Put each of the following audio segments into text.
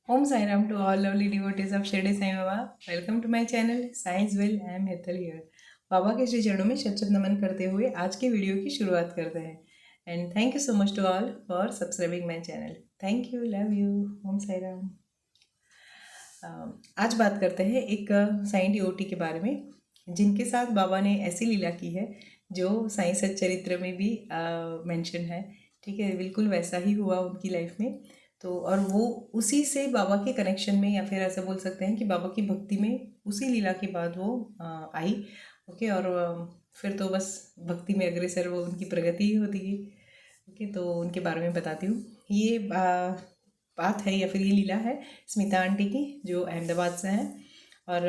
Om Sai Ram to all lovely devotees of Shirdi Sai Baba. Welcome to my channel Science Will. I am Hetal here. बाबा के श्री चरणों में शत शत नमन करते हुए आज की वीडियो की शुरुआत करते हैं and thank you so much to all for subscribing my channel. Thank you, love you. Om Sai Ram. आज बात करते हैं एक साईं डिवोटी के बारे में जिनके साथ बाबा ने ऐसी लीला की है जो साईं सच्चरित्र में भी मेंशन है। ठीक है, बिल्कुल वैसा ही हुआ उनकी लाइफ में। तो और वो उसी से बाबा के कनेक्शन में, या फिर ऐसा बोल सकते हैं कि बाबा की भक्ति में उसी लीला के बाद वो आई। ओके, और फिर तो बस भक्ति में अग्रसर वो उनकी प्रगति ही होती गई। ओके, तो उनके बारे में बताती हूँ। ये बात है या फिर ये लीला है स्मिता आंटी की, जो अहमदाबाद से हैं। और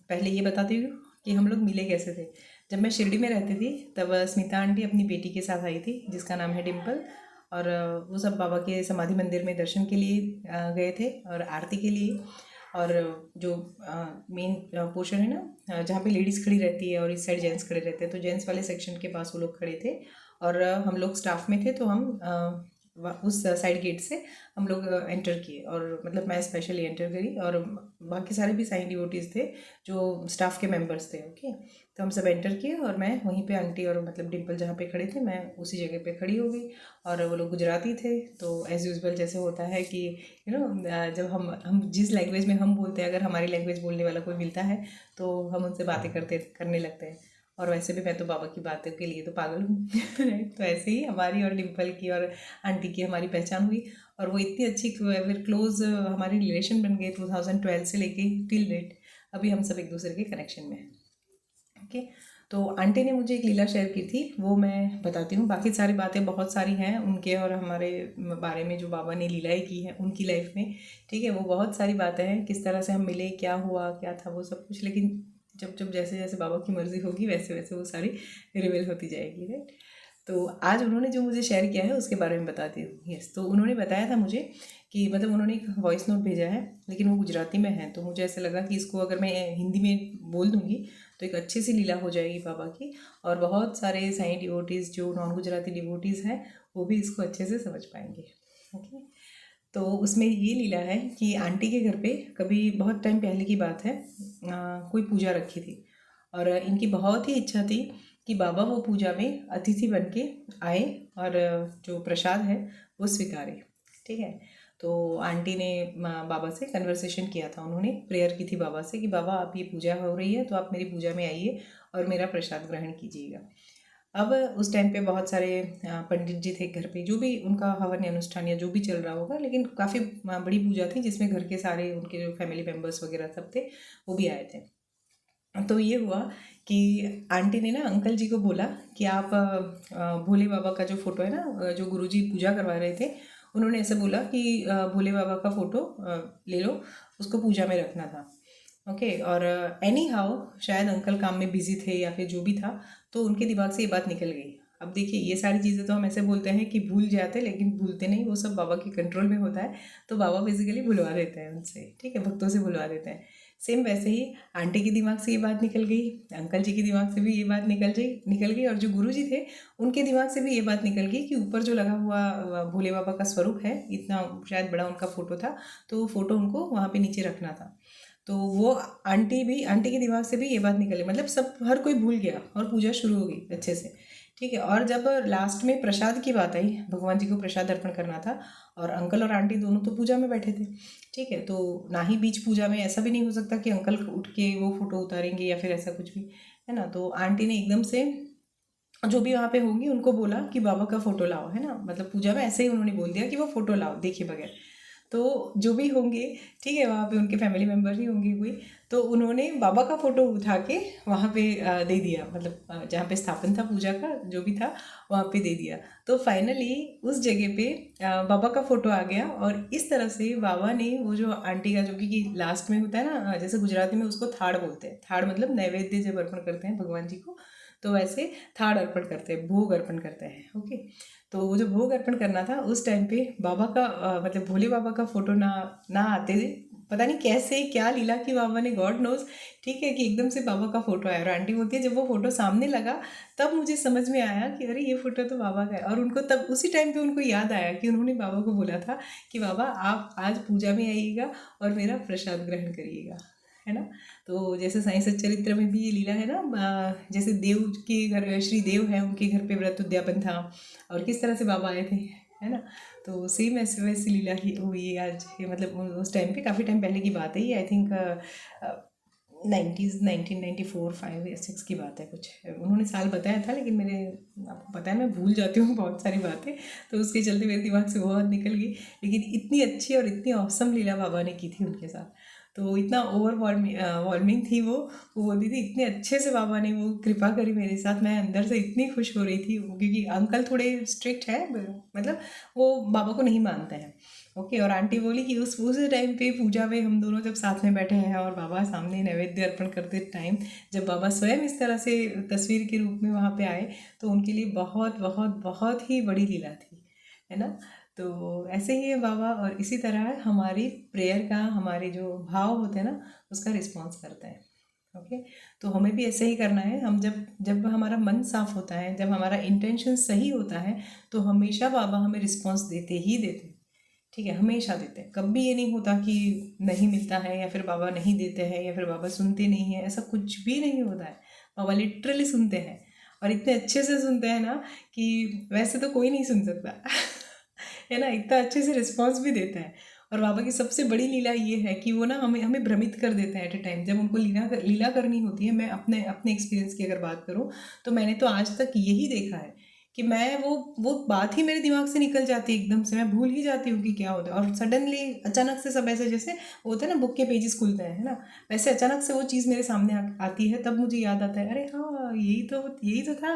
पहले ये बताती हूँ कि हम लोग मिले कैसे थे। जब मैं शिरडी में रहती थी तब स्मिता आंटी अपनी बेटी के साथ आई थी जिसका नाम है डिम्पल। और वो सब बाबा के समाधि मंदिर में दर्शन के लिए गए थे और आरती के लिए। और जो मेन पोर्शन है ना जहाँ पे लेडीज़ खड़ी रहती है और इस साइड जेंट्स खड़े रहते हैं, तो जेंट्स वाले सेक्शन के पास वो लोग खड़े थे और हम लोग स्टाफ में थे। तो हम उस साइड गेट से हम लोग एंटर किए, और मतलब मैं स्पेशली एंटर करी और बाकी सारे भी साईं डिवोटीज़ थे जो स्टाफ के मेंबर्स थे। ओके, तो हम सब एंटर किए और मैं वहीं पे आंटी और मतलब डिम्पल जहाँ पे खड़े थे मैं उसी जगह पे खड़ी हो गई। और वो लोग गुजराती थे, तो एज़ यूजुअल जैसे होता है कि जब हम जिस लैंग्वेज में हम बोलते हैं, अगर हमारी लैंग्वेज बोलने वाला कोई मिलता है तो हम उनसे बातें करने लगते हैं। और वैसे भी मैं तो बाबा की बातों के लिए तो पागल हूँ राइट। तो ऐसे ही हमारी और डिम्पल की और आंटी की हमारी पहचान हुई और वो इतनी अच्छी फिर क्लोज हमारी रिलेशन बन गए 2012 से लेके टिल डेट। अभी हम सब एक दूसरे के कनेक्शन में हैं। ओके, तो आंटी ने मुझे एक लीला शेयर की थी, वो मैं बताती हूँ। बाकी सारी बातें बहुत सारी हैं उनके और हमारे बारे में जो बाबा ने लीलाएँ की हैं उनकी लाइफ में। ठीक है, वो बहुत सारी बातें हैं, किस तरह से हम मिले, क्या हुआ, क्या था, वो सब कुछ। लेकिन जब जब जैसे जैसे बाबा की मर्ज़ी होगी वैसे वैसे वो सारी रिवील होती जाएगी, राइट। तो आज उन्होंने जो मुझे शेयर किया है उसके बारे में बताती हूँ। यस, तो उन्होंने बताया था मुझे कि मतलब उन्होंने एक वॉइस नोट भेजा है लेकिन वो गुजराती में है। तो मुझे ऐसा लगा कि इसको अगर मैं हिंदी में बोल दूँगी तो एक अच्छी सी लीला हो जाएगी बाबा की, और बहुत सारे साईं डिवोटीज़ जो नॉन गुजराती डिवोटीज़ हैं वो भी इसको अच्छे से समझ पाएंगे। ओके, तो उसमें ये लीला है कि आंटी के घर पे कभी बहुत टाइम पहले की बात है, कोई पूजा रखी थी और इनकी बहुत ही इच्छा थी कि बाबा वो पूजा में अतिथि बन के आए और जो प्रसाद है वो स्वीकारे। ठीक है, तो आंटी ने बाबा से कन्वर्सेशन किया था, उन्होंने प्रेयर की थी बाबा से कि बाबा आप ये पूजा हो रही है तो आप मेरी पूजा में आइए और मेरा प्रसाद ग्रहण कीजिएगा। अब उस टाइम पे बहुत सारे पंडित जी थे घर पे, जो भी उनका हवन अनुष्ठान या जो भी चल रहा होगा, लेकिन काफ़ी बड़ी पूजा थी जिसमें घर के सारे उनके जो फैमिली मेम्बर्स वगैरह सब थे वो भी आए थे। तो ये हुआ कि आंटी ने ना अंकल जी को बोला कि आप भोले बाबा का जो फोटो है ना, जो गुरुजी पूजा करवा रहे थे, उन्होंने ऐसे बोला कि भोले बाबा का फोटो ले लो, उसको पूजा में रखना था। ओके, और एनी हाउ शायद अंकल काम में बिजी थे या फिर जो भी था, तो उनके दिमाग से ये बात निकल गई। अब देखिए, ये सारी चीज़ें तो हम ऐसे बोलते हैं कि भूल जाते हैं, लेकिन भूलते नहीं, वो सब बाबा के कंट्रोल में होता है। तो बाबा बेसिकली भुलवा देते हैं उनसे, ठीक है, भक्तों से भुलवा देते हैं। सेम वैसे ही आंटी के दिमाग से ये बात निकल गई, अंकल जी के दिमाग से भी ये बात निकल गई और जो गुरु जी थे उनके दिमाग से भी ये बात निकल गई कि ऊपर जो लगा हुआ भोले बाबा का स्वरूप है, इतना शायद बड़ा उनका फोटो था, तो वो फोटो उनको वहाँ पे नीचे रखना था। तो वो आंटी के दिमाग से भी ये बात निकली, मतलब सब हर कोई भूल गया और पूजा शुरू हो गई अच्छे से। ठीक है, और जब लास्ट में प्रसाद की बात आई, भगवान जी को प्रसाद अर्पण करना था और अंकल और आंटी दोनों तो पूजा में बैठे थे। ठीक है, तो ना ही बीच पूजा में ऐसा भी नहीं हो सकता कि अंकल उठ के वो फोटो उतारेंगे या फिर ऐसा कुछ भी, है ना। तो आंटी ने एकदम से जो भी वहाँ पे होंगी उनको बोला कि बाबा का फोटो लाओ, है ना, मतलब पूजा में ऐसे ही उन्होंने बोल दिया कि वो फोटो लाओ देखे बगैर। तो जो भी होंगे, ठीक है, वहाँ पे उनके फैमिली मेम्बर ही होंगे कोई, तो उन्होंने बाबा का फोटो उठा के वहाँ पे दे दिया, मतलब जहाँ पे स्थापन था पूजा का जो भी था वहाँ पे दे दिया। तो फाइनली उस जगह पे बाबा का फोटो आ गया और इस तरह से बाबा ने वो जो आंटी का, जो कि लास्ट में होता है ना, जैसे गुजराती में उसको थाड़ बोलते हैं, थाड़ मतलब नैवेद्य जब अर्पण करते हैं भगवान जी को, तो वैसे थाड़ अर्पण करते हैं, भोग अर्पण करते हैं। ओके, तो वो जो भोग अर्पण करना था उस टाइम पे बाबा का मतलब भोले बाबा का फोटो ना ना आते पता नहीं कैसे क्या लीला की बाबा ने, गॉड नोज, ठीक है, कि एकदम से बाबा का फोटो आया। और आंटी बोलती है जब वो फोटो सामने लगा तब मुझे समझ में आया कि अरे ये फोटो तो बाबा का है। और उनको तब उसी टाइम पे उनको याद आया कि उन्होंने बाबा को बोला था कि बाबा आप आज पूजा में आइएगा और मेरा प्रसाद ग्रहण करिएगा, है ना। तो जैसे साईं सच्चरित्र में भी ये लीला है ना, जैसे देव के घर, श्री देव है, उनके घर पे व्रत उद्यापन था और किस तरह से बाबा आए थे, है ना। तो सेम ऐसे वैसी लीला ही हुई आज, ये मतलब उस टाइम पे, काफ़ी टाइम पहले की बात है ये, आई थिंक 1994 5 या 6 की बात है कुछ, उन्होंने साल बताया था, लेकिन मेरे, आपको पता है मैं भूल जाती हूँ बहुत सारी बातें, तो उसके चलते मेरे दिमाग से बहुत निकल गई। लेकिन इतनी अच्छी और इतनी औसम लीला बाबा ने की थी उनके साथ, तो इतना ओवर वार्मिंग थी वो बोलती थी इतने अच्छे से बाबा ने वो कृपा करी मेरे साथ, मैं अंदर से इतनी खुश हो रही थी, क्योंकि अंकल थोड़े स्ट्रिक्ट है, मतलब वो बाबा को नहीं मानते हैं, ओके। और आंटी बोली कि उस टाइम पे पूजा में हम दोनों जब साथ में बैठे हैं और बाबा सामने नैवेद्य अर्पण करते टाइम, जब बाबा स्वयं इस तरह से तस्वीर के रूप में वहाँ पे आए, तो उनके लिए बहुत बहुत बहुत ही बड़ी लीला थी, है ना। तो ऐसे ही है बाबा, और इसी तरह हमारी प्रेयर का, हमारे जो भाव होते हैं ना, उसका रिस्पॉन्स करते हैं, ओके। तो हमें भी ऐसे ही करना है। हम जब जब हमारा मन साफ होता है, जब हमारा इंटेंशन सही होता है, तो हमेशा बाबा हमें रिस्पॉन्स देते ही देते हैं, ठीक है, हमेशा देते हैं। कभी ये नहीं होता कि नहीं मिलता है या फिर बाबा नहीं देते हैं या फिर बाबा सुनते नहीं हैं, ऐसा कुछ भी नहीं होता है। बाबा लिटरली सुनते हैं, और इतने अच्छे से सुनते हैं ना कि वैसे तो कोई नहीं सुन सकता है ना, इतना अच्छे से रिस्पॉन्स भी देता है। और बाबा की सबसे बड़ी लीला ये है कि वो ना हमें हमें भ्रमित कर देते हैं एट ए टाइम, जब उनको लीला करनी होती है। मैं अपने अपने एक्सपीरियंस की अगर बात करूँ, तो मैंने तो आज तक यही देखा है कि मैं वो बात ही मेरे दिमाग से निकल जाती है एकदम से, मैं भूल ही जाती हूँ कि क्या होता है, और सडनली अचानक से सब ऐसे, जैसे होता है ना बुक के पेजेस खुलते हैं, है ना, वैसे अचानक से वो चीज़ मेरे सामने आती है, तब मुझे याद आता है, अरे हाँ यही तो था,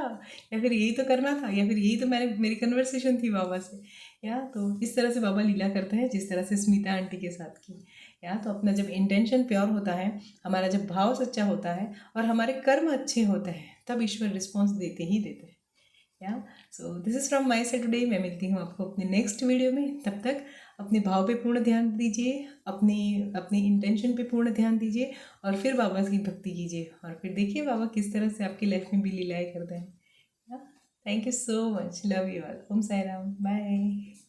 या फिर यही तो करना था, या फिर यही तो मेरी कन्वर्सेशन थी बाबा से, या तो इस तरह से बाबा लीला करते हैं, जिस तरह से स्मिता आंटी के साथ की। या तो अपना जब इंटेंशन प्योर होता है, हमारा जब भाव सच्चा होता है और हमारे कर्म अच्छे होते हैं, तब ईश्वर रिस्पॉन्स देते ही देते हैं। या so this is from my side today. मैं मिलती हूँ आपको अपने नेक्स्ट वीडियो में, तब तक अपने भाव पे पूर्ण ध्यान दीजिए, अपनी अपनी इंटेंशन पे पूर्ण ध्यान दीजिए, और फिर बाबा की भक्ति कीजिए, और फिर देखिए बाबा किस तरह से आपकी लाइफ में भी लीलाएँ करते हैं। Thank you so much, love you all, Om Sai Ram, bye.